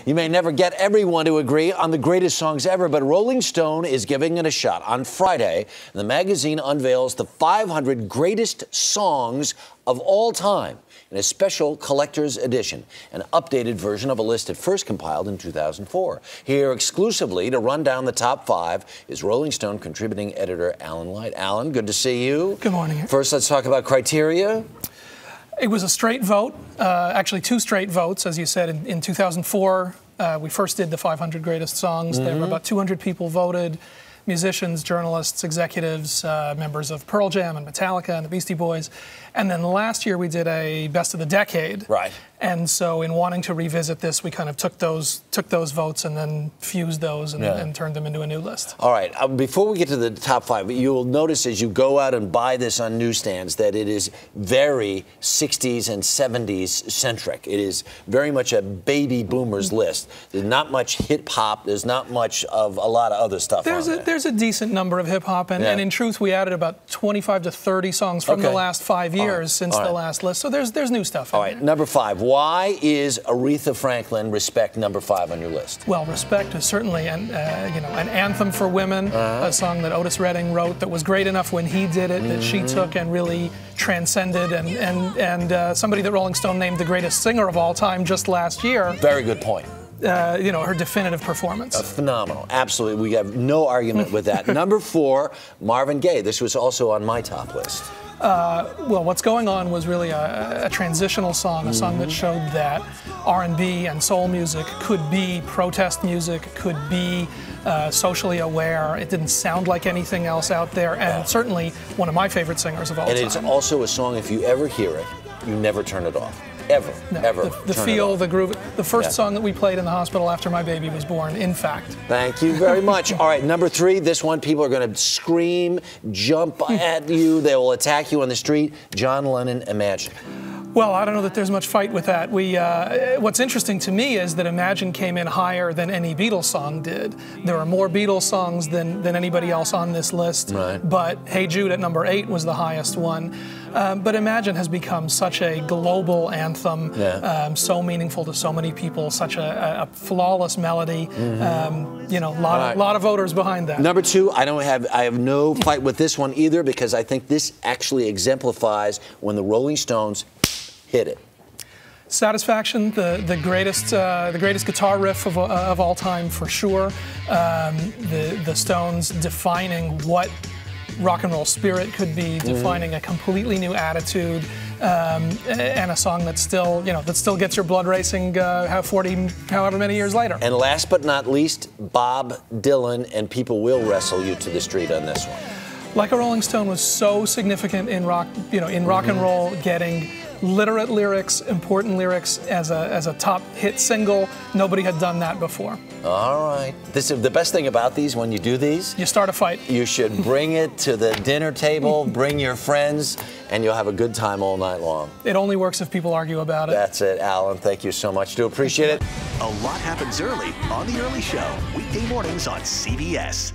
You may never get everyone to agree on the greatest songs ever, but Rolling Stone is giving it a shot. On Friday, the magazine unveils the 500 greatest songs of all time in a special collector's edition, an updated version of a list it first compiled in 2004. Here exclusively to run down the top 5 is Rolling Stone contributing editor Alan Light. Alan, good to see you. Good morning. First, let's talk about criteria. It was a straight vote, actually 2 straight votes, as you said. In 2004, we first did the 500 greatest songs. There were about 200 people voted, musicians, journalists, executives, members of Pearl Jam and Metallica and the Beastie Boys. And then last year we did a best of the decade. Right. And so in wanting to revisit this, we kind of took those votes and then fused those and turned them into a new list. All right. Before we get to the top 5, you'll notice as you go out and buy this on newsstands that it is very 60s and 70s centric. It is very much a baby boomers list. There's not much hip hop. There's not much of a lot of other stuff on there. There's a decent number of hip hop, and in truth, we added about 25 to 30 songs from the last 5 years since the last list. So there's new stuff. All right. Number 5. Why is Aretha Franklin Respect number 5 on your list? Well, Respect is certainly an anthem for women, a song that Otis Redding wrote that was great enough when he did it, that she took and really transcended, and somebody that Rolling Stone named the greatest singer of all time just last year. Very good point. Her definitive performance. Phenomenal. Absolutely. We have no argument with that. Number 4, Marvin Gaye. This was also on my top list. Well, What's Going On was really a transitional song, a song that showed that R&B and soul music could be protest music, could be socially aware. It didn't sound like anything else out there, and certainly one of my favorite singers of all time. And it's also a song, if you ever hear it, you never turn it off. Ever. The feel, the groove. The first song that we played in the hospital after my baby was born, in fact. Thank you very much. All right, number 3, this one, people are going to scream, jump at you. They will attack you on the street. John Lennon, Imagine. Well, I don't know that there's much fight with that. What's interesting to me is that Imagine came in higher than any Beatles song did. There are more Beatles songs than anybody else on this list. Right. But Hey Jude at number 8 was the highest one. But Imagine has become such a global anthem, so meaningful to so many people, such a flawless melody. A lot of voters behind that. Number 2, I have no fight with this one either, because I think this actually exemplifies when the Rolling Stones hit it. Satisfaction, the greatest guitar riff of all time for sure. The Stones defining what rock and roll spirit could be, defining a completely new attitude, and a song that still gets your blood racing however many years later. And last but not least, Bob Dylan, and people will wrestle you to the street on this one. Like a Rolling Stone was so significant in rock, rock and roll, getting literate lyrics, important lyrics as a top hit single. Nobody had done that before. All right. This is the best thing about these. When you do these, you start a fight. You should bring it to the dinner table, bring your friends, and you'll have a good time all night long. It only works if people argue about it. That's it, Alan. Thank you so much. Do appreciate it. A lot happens early on The Early Show, weekday mornings on CBS.